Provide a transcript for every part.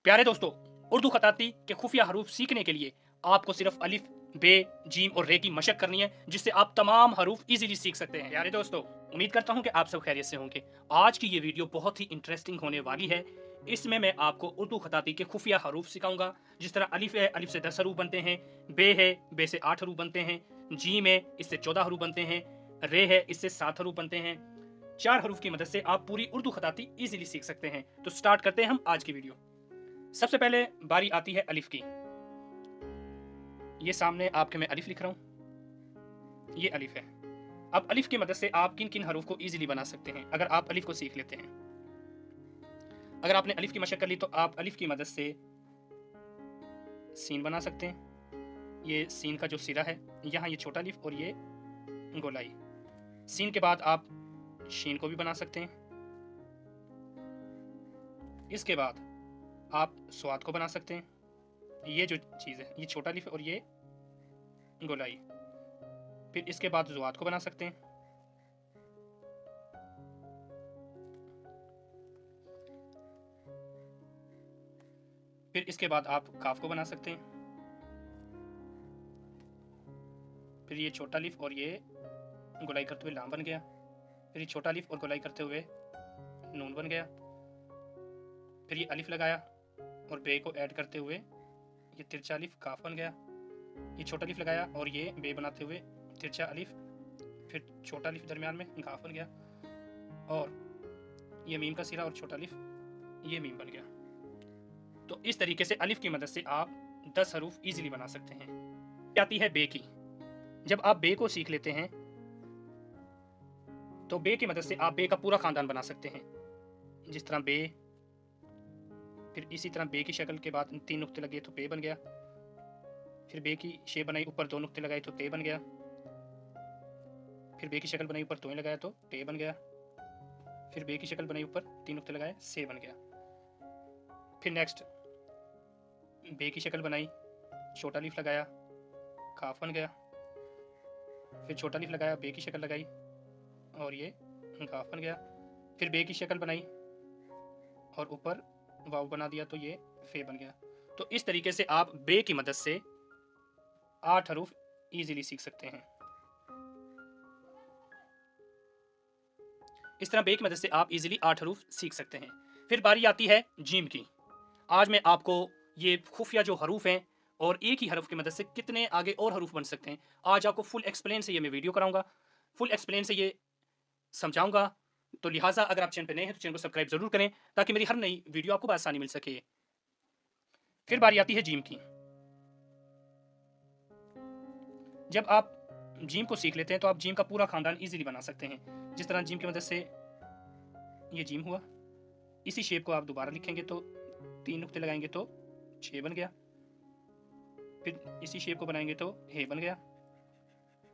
प्यारे दोस्तों, उर्दू खताती के खुफिया हरूफ सीखने के लिए आपको सिर्फ अलिफ, बे, जीम और रे की मशक करनी है, जिससे आप तमाम हरूफ इजीली सीख सकते हैं। प्यारे दोस्तों, उम्मीद करता हूं कि आप सब खैरियत से होंगे। आज की ये वीडियो बहुत ही इंटरेस्टिंग होने वाली है। इसमें मैं आपको उर्दू खताती के खुफिया हरूफ सिखाऊंगा। जिस तरह अलिफ है, अलिफ से 10 हरूफ बनते हैं। बे है, बे से 8 हरूफ बनते हैं। जीम है, इससे 14 हरूफ बनते हैं। रे है, इससे 7 हरूफ बनते हैं। 4 हरूफ की मदद से आप पूरी उर्दू खताती इजीली सीख सकते हैं। तो स्टार्ट करते हैं हम आज की वीडियो। सबसे पहले बारी आती है अलिफ की। ये सामने आपके मैं अलिफ लिख रहा हूं, ये अलिफ है। अब अलिफ की मदद से आप किन किन हरूफ को इजीली बना सकते हैं अगर आप अलिफ को सीख लेते हैं। अगर आपने अलिफ की मशक कर ली तो आप अलिफ की मदद से सीन बना सकते हैं। ये सीन का जो सिरा है, यहाँ ये छोटा अलिफ और ये गोलाई। सीन के बाद आप शीन को भी बना सकते हैं। इसके बाद आप स्वाद को बना सकते हैं। ये जो चीज़ है, ये छोटा अलिफ और ये गोलाई। फिर इसके बाद ज़ुआत को बना सकते हैं। फिर इसके बाद आप काफ को बना सकते हैं। फिर ये छोटा अलिफ और ये गोलाई करते हुए लाम बन गया। फिर ये छोटा अलिफ और गोलाई करते हुए नून बन गया। फिर ये अलिफ लगाया और बे को ऐड करते हुए ये तिरछा अलिफ काफ बन गया। ये छोटा अलिफ लगाया और ये बे बनाते हुए तिरछा अलिफ, फिर छोटा अलिफ दरमियान में काफ बन गया, और ये मीम का सिरा और छोटा अलिफ, ये मीम बन गया। तो इस तरीके से अलिफ की मदद से आप 10 हरूफ इजीली बना सकते हैं। आती है बे की। जब आप बे को सीख लेते हैं तो बे की मदद से आप बे का पूरा खानदान बना सकते हैं। जिस तरह बे, फिर इसी तरह बे की शक्ल के बाद 3 नुक्ते लगे तो बे बन गया। फिर बे की शेप बनाई, ऊपर 2 नुक्ते लगाए तो ते बन गया। फिर बे की शक्ल बनाई, ऊपर 2 लगाया तो टे बन गया। फिर बे की शक्ल बनाई, ऊपर 3 नुक्ते लगाए, से बन गया। फिर नेक्स्ट बे की शक्ल बनाई, छोटा अलिफ लगाया, काफ बन गया। फिर छोटा अलिफ लगाया, बे की शक्ल लगाई और ये काफ बन गया। फिर बे की शक्ल बनाई और ऊपर वाव बना दिया तो ये फे बन गया। तो इस तरीके से आप बे की मदद से 8 हरूफ इजीली सीख सकते हैं। इस तरह बे की मदद से आप इजीली 8 हरूफ सीख सकते हैं। फिर बारी आती है जीम की। आज मैं आपको ये खुफिया जो हरूफ हैं और एक ही हरफ की मदद से कितने आगे और हरूफ बन सकते हैं, आज आपको फुल एक्सप्लेन से ये मैं वीडियो कराऊंगा, फुल एक्सप्लेन से ये समझाऊंगा। तो लिहाजा अगर आप चैनल पर नए हैं तो चैनल को सब्सक्राइब जरूर करें ताकि मेरी हर नई वीडियो आपको आसानी मिल सके। फिर बारी आती है जीम की। जब आप जीम को सीख लेते हैं तो आप जीम का पूरा खानदान इजीली बना सकते हैं। जिस तरह जीम की मदद से ये जीम हुआ, इसी शेप को आप दोबारा लिखेंगे तो 3 नुक्ते लगाएंगे तो 6 बन गया। फिर इसी शेप को बनाएंगे तो हे बन गया।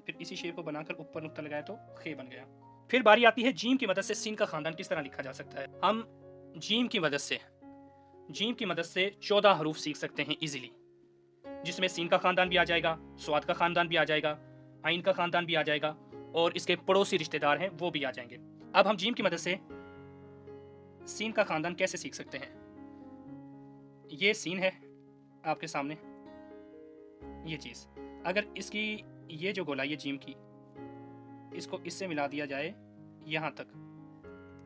फिर इसी शेप को बनाकर ऊपर नुक्ता लगाया तो खे बन गया। फिर बारी आती है जीम की मदद से सीन का खानदान किस तरह लिखा जा सकता है। हम जीम की मदद से 14 हरूफ सीख सकते हैं इजीली, जिसमें सीन का खानदान भी आ जाएगा, स्वाद का खानदान भी आ जाएगा, आइन का खानदान भी आ जाएगा और इसके पड़ोसी रिश्तेदार हैं वो भी आ जाएंगे। अब हम जीम की मदद से सीन का खानदान कैसे सीख सकते हैं। ये सीन है आपके सामने, ये चीज, अगर इसकी ये जो गोलाई है जीम की, इसको इससे मिला दिया जाए यहां तक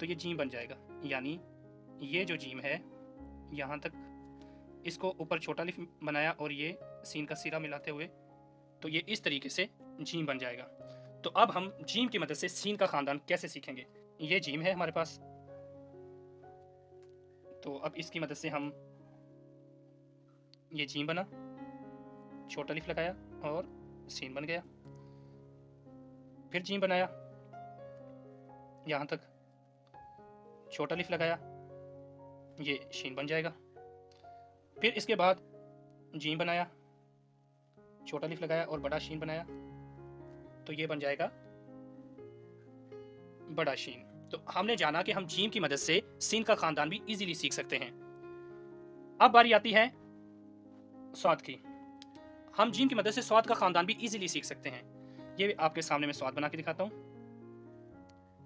तो ये जीम बन जाएगा। यानी ये जो जीम है यहां तक, इसको ऊपर छोटा अलिफ बनाया और ये सीन का सिरा मिलाते हुए तो ये इस तरीके से जीम बन जाएगा। तो अब हम जीम की मदद से सीन का खानदान कैसे सीखेंगे। ये जीम है हमारे पास, तो अब इसकी मदद से हम, ये जीम बना, छोटा अलिफ लगाया और सीन बन गया। फिर जीम बनाया, यहां तक छोटा अलिफ लगाया, ये शीन बन जाएगा। फिर इसके बाद जीम बनाया, छोटा अलिफ लगाया और बड़ा शीन बनाया तो ये बन जाएगा बड़ा शीन। तो हमने जाना कि हम जीम की मदद से सीन का खानदान भी इजीली सीख सकते हैं। अब बारी आती है स्वाद की। हम जीम की मदद से स्वाद का खानदान भी इजीली सीख सकते हैं। ये आपके सामने मैं स्वाद बना के दिखाता हूं।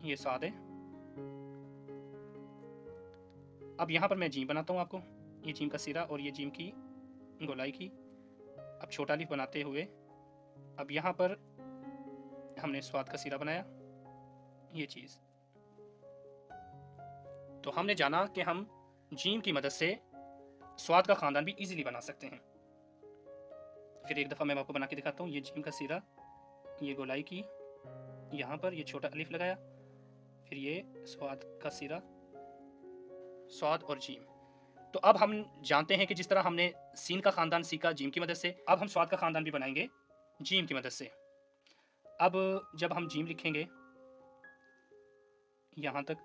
ये स्वाद है। अब यहां पर मैं जीम बनाता हूं आपको। ये जीम का सिरा और ये जीम की गोलाई की। अब छोटा अलिफ बनाते हुए अब यहाँ पर हमने स्वाद का सिरा बनाया, ये चीज़। तो हमने जाना कि हम जीम की मदद से स्वाद का ख़ानदान भी इजीली बना सकते हैं। फिर एक दफ़ा मैं आपको बना के दिखाता हूँ। ये जीम का सिरा, ये गोलाई की, यहाँ पर ये छोटा अलिफ लगाया, फिर ये स्वाद का सिरा, स्वाद और जीम। तो अब हम जानते हैं कि जिस तरह हमने सीन का ख़ानदान सीखा जीम की मदद से, अब हम स्वाद का ख़ानदान भी बनाएंगे जीम की मदद से। अब जब हम जीम लिखेंगे, यहाँ तक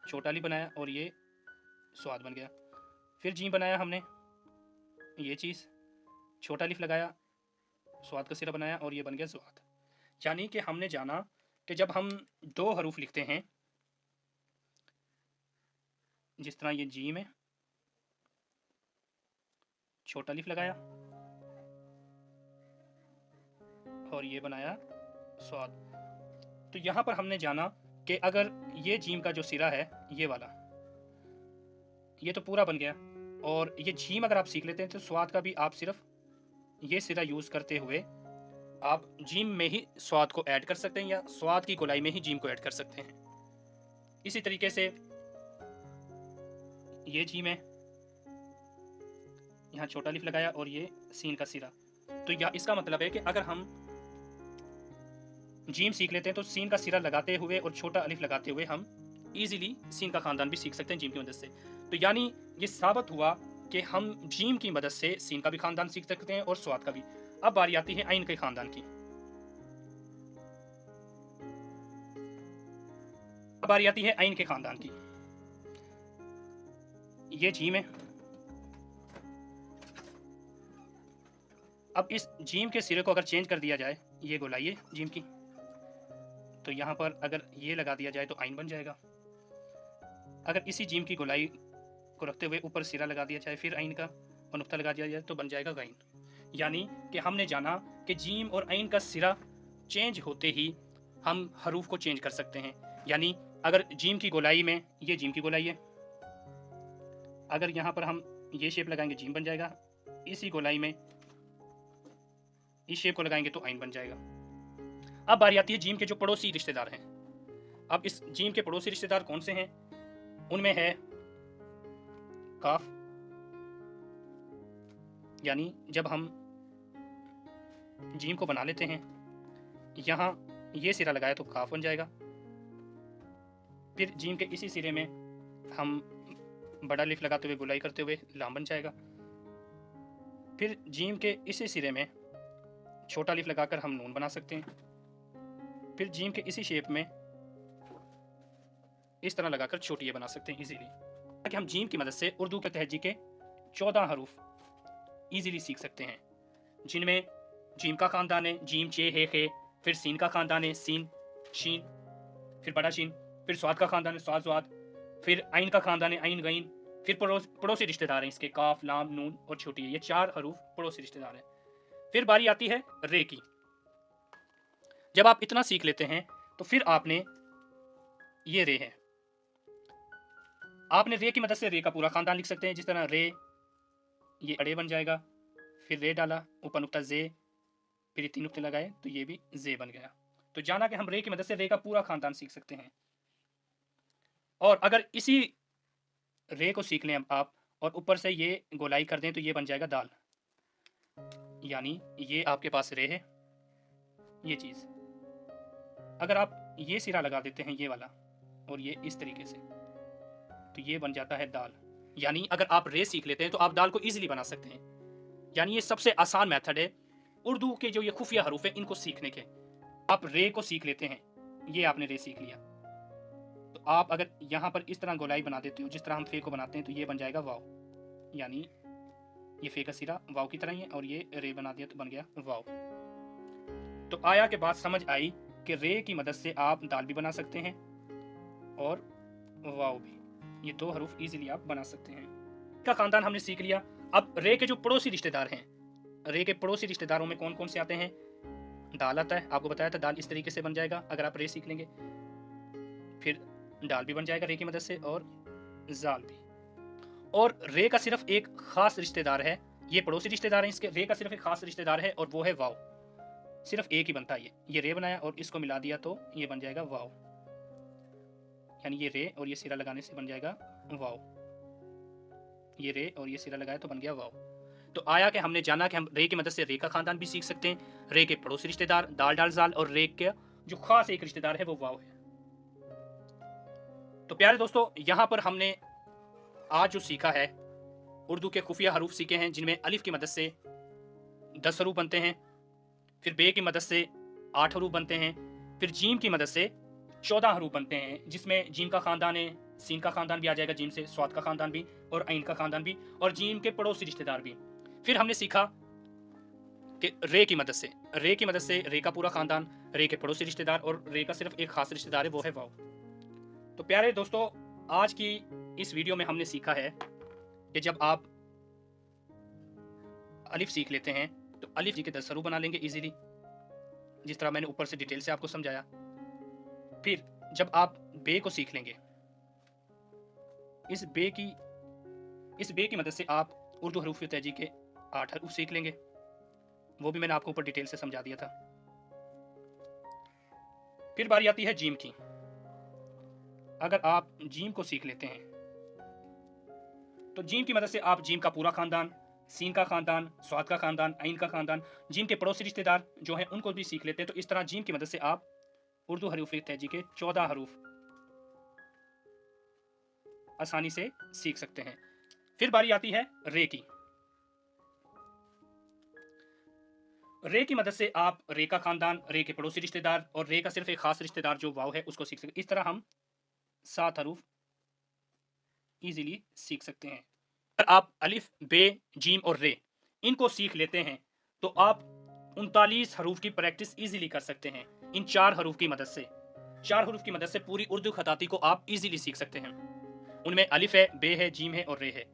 छोटा अलिफ बनाया और ये स्वाद बन गया। फिर जीम बनाया हमने, ये चीज़, छोटा अलिफ लगाया, स्वाद का सिरा बनाया और ये बन गया स्वाद। यानी कि हमने जाना कि जब हम दो हरूफ लिखते हैं, जिस तरह ये जीम है, छोटा अलिफ लगाया और ये बनाया स्वाद। तो यहाँ पर हमने जाना कि अगर ये जीम का जो सिरा है, ये वाला, ये तो पूरा बन गया। और ये जीम अगर आप सीख लेते हैं तो स्वाद का भी आप सिर्फ ये सिरा यूज़ करते हुए आप जीम में ही स्वाद को ऐड कर सकते हैं, या स्वाद की गोलाई में ही जीम को ऐड कर सकते हैं। इसी तरीके से ये जीम है, यहाँ छोटा अलिफ लगाया और ये सीन का सिरा। तो या इसका मतलब है कि अगर हम जीम सीख लेते हैं तो सीन का सिरा लगाते हुए और छोटा अलिफ लगाते हुए हम इजीली सीन का ख़ानदान भी सीख सकते हैं जीम की मदद से। तो यानी ये साबित हुआ कि हम जीम की मदद से सीन का भी ख़ानदान सीख सकते हैं और स्वाद का भी। अब बारी आती है आइन के ख़ानदान की। अब बारी आती है आइन के ख़ानदान की। ये जीम है, अब इस जीम के सिरे को अगर चेंज कर दिया जाए, ये गोलाई है जीम की, तो यहाँ पर अगर ये लगा दिया जाए तो आइन बन जाएगा। अगर इसी जीम की गोलाई को रखते हुए ऊपर सिरा लगा दिया जाए, फिर आइन का और नुक्ता लगा दिया जाए, तो बन जाएगा गाइन। यानी कि हमने जाना कि जीम और आइन का सिरा चेंज होते ही हम हरूफ को चेंज कर सकते हैं। यानी अगर जीम की गोलाई में, ये जीम की गोलाई है, अगर यहाँ पर हम ये शेप लगाएंगे जीम बन जाएगा, इसी गोलाई में इस शेप को लगाएंगे तो आइन बन जाएगा। अब बारी आती है जीम के जो पड़ोसी रिश्तेदार हैं। अब इस जीम के पड़ोसी रिश्तेदार कौन से हैं? उनमें है काफ, यानी जब हम जीम को बना लेते हैं, यहाँ ये सिरा लगाया तो काफ बन जाएगा। फिर जीम के इसी सिरे में हम बड़ा लिफ लगाते हुए गोलाई करते हुए लाम बन जाएगा। फिर जीम के इसी सिरे में छोटा लिफ लगाकर हम नून बना सकते हैं। फिर जीम के इसी शेप में इस तरह लगाकर छोटी ये बना सकते हैं इजीली, ताकि हम जीम की मदद से उर्दू के तहजी के 14 हरूफ इजीली सीख सकते हैं, जिनमें जीम का ख़ानदान है जीम चे हे खे, फिर सीन का ख़ानदान है सीन शीन, फिर बड़ा शीन, फिर स्वाद का ख़ानदान है स्वाद स्वाद, फिर आइन का ख़ानदान है आइन गईन, फिर पड़ोसी रिश्तेदार हैं इसके काफ लाम नून और छोटी है। ये 4 हरूफ पड़ोसी रिश्तेदार हैं। फिर बारी आती है रे की। जब आप इतना सीख लेते हैं तो फिर आपने, ये रे है, आपने रे की मदद से रे का पूरा ख़ानदान लिख सकते हैं। जिस तरह रे, ये अड़े बन जाएगा, फिर रे डाला, ऊपर नुक्ता जे, फिर 3 नुक्ते लगाए तो ये भी जे बन गया। तो जाना कि हम रे की मदद से रे का पूरा ख़ानदान सीख सकते हैं। और अगर इसी रे को सीख लें अब आप और ऊपर से ये गोलाई कर दें तो ये बन जाएगा दाल। यानी ये आपके पास रे है, ये चीज़, अगर आप ये सिरा लगा देते हैं ये वाला और ये इस तरीके से, तो ये बन जाता है दाल। यानी अगर आप रे सीख लेते हैं तो आप दाल को इजीली बना सकते हैं। यानी ये सबसे आसान मेथड है उर्दू के जो ये खुफिया हरूफ है इनको सीखने के। आप रे को सीख लेते हैं, ये आपने रे सीख लिया, तो आप अगर यहाँ पर इस तरह गोलाई बना देते हो जिस तरह हम फे को बनाते हैं, तो ये बन जाएगा वाव। यानी ये फे का सिरा वाव की तरह ही है और ये रे बना दिया तो बन गया वाव। तो आया के बाद समझ आई कि रे की मदद से आप दाल भी बना सकते हैं और वाव भी, ये 2 हरूफ इजीली आप बना सकते हैं। का ख़ानदान हमने सीख लिया। अब रे के जो पड़ोसी रिश्तेदार हैं, रे के पड़ोसी रिश्तेदारों में कौन कौन से आते हैं? दाल आता है, आपको बताया था दाल इस तरीके से बन जाएगा अगर आप रे सीख लेंगे। फिर दाल भी बन जाएगा रे की मदद से और जाल भी। और रे का सिर्फ एक खास रिश्तेदार है, ये पड़ोसी रिश्तेदार है इसके, रे का सिर्फ एक खास रिश्तेदार है और वो है वाव। सिर्फ एक ही बनता है, ये रे बनाया और इसको मिला दिया तो ये बन जाएगा वाव, यानी ये रे और ये सिरा लगाने से बन जाएगा वाव, ये रे और ये सिरा लगाया तो बन गया वाव। तो आया कि हमने जाना कि हम रे की मदद से रे का खानदान भी सीख सकते हैं, रे के पड़ोसी रिश्तेदार दाल डाल जाल, और रे के जो खास एक रिश्तेदार है वो वाव है। तो प्यारे दोस्तों, यहाँ पर हमने आज जो सीखा है, उर्दू के खुफिया हरूफ सीखे हैं जिनमें अलिफ की मदद से 10 हरूफ बनते हैं, फिर बे की मदद से 8 हरूफ बनते हैं, फिर जीम की मदद से 14 हरूफ बनते हैं, जिसमें जीम का खानदान है, सीन का खानदान भी आ जाएगा जीम से, स्वाद का खानदान भी और आइन का खानदान भी, और जीम के पड़ोसी रिश्तेदार भी। फिर हमने सीखा कि रे की मदद से रे का पूरा खानदान, रे के पड़ोसी रिश्तेदार और रे का सिर्फ एक खास रिश्तेदार है वो है वाव। तो प्यारे दोस्तों, आज की इस वीडियो में हमने सीखा है कि जब आप अलिफ सीख लेते हैं तो अलिफ जी के 10 हरूफ बना लेंगे इजीली, जिस तरह मैंने ऊपर से डिटेल से आपको समझाया। फिर जब आप बे को सीख लेंगे, इस बे की मदद से आप उर्दू हरूफ तहजी के 8 हरूफ सीख लेंगे, वो भी मैंने आपको ऊपर डिटेल से समझा दिया था। फिर बारी आती है जीम की। अगर आप जीम को सीख लेते हैं तो जीम की मदद से आप जीम का पूरा खानदान, सीन का खानदान, स्वाद का खानदान, आइन का खानदान, जीम के पड़ोसी रिश्तेदार जो हैं उनको भी सीख लेते हैं। तो इस तरह जीम की मदद से आप उर्दू हरूफ तहजी के 14 हरूफ आसानी से सीख सकते हैं। फिर बारी आती है रे की। रे की मदद से आप रे का खानदान, रे के पड़ोसी रिश्तेदार और रे का सिर्फ एक खास रिश्तेदार जो वाव है उसको सीख सकते हैं। इस तरह हम 7 हरूफ इजीली सीख सकते हैं। अगर आप अलिफ, बे, जीम और रे इनको सीख लेते हैं तो आप 39 हरूफ की प्रैक्टिस इजीली कर सकते हैं। इन 4 हरूफ की मदद से, 4 हरूफ की मदद से पूरी उर्दू खताती को आप इजीली सीख सकते हैं। उनमें अलिफ है, बे है, जीम है और रे है।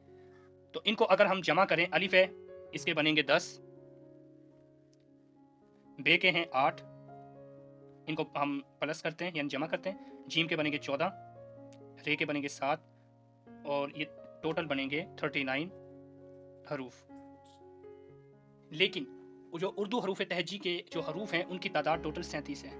तो इनको अगर हम जमा करें, अलिफ है इसके बनेंगे 10, बे के हैं 8, इनको हम प्लस करते हैं यानी जमा करते हैं, जीम के बनेंगे 14, रे के बनेंगे 7 और ये टोटल बनेंगे 39 हरूफ। लेकिन जो उर्दू हरूफ तहजी के जो हरूफ हैं उनकी तादाद टोटल 37 है।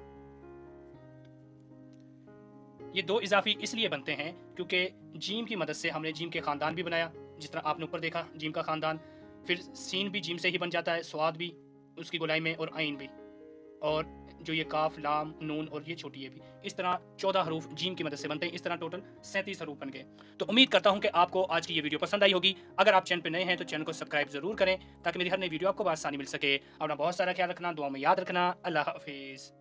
ये 2 इजाफी इसलिए बनते हैं क्योंकि जीम की मदद से हमने जीम के खानदान भी बनाया, जिस तरह आपने ऊपर देखा जीम का खानदान, फिर सीन भी जीम से ही बन जाता है, स्वाद भी उसकी गोलाई में और आइन भी, और जो ये काफ, लाम, नून और ये छोटी ये भी, इस तरह 14 हरूफ जीम की मदद से बनते हैं। इस तरह टोटल 37 हरूफ बन गए। तो उम्मीद करता हूं कि आपको आज की ये वीडियो पसंद आई होगी। अगर आप चैनल पर नए हैं तो चैनल को सब्सक्राइब जरूर करें ताकि मेरी हर नई वीडियो आपको आसानी मिल सके। अपना बहुत सारा ख्याल रखना, दुआ में याद रखना। अल्लाह हाफिज़।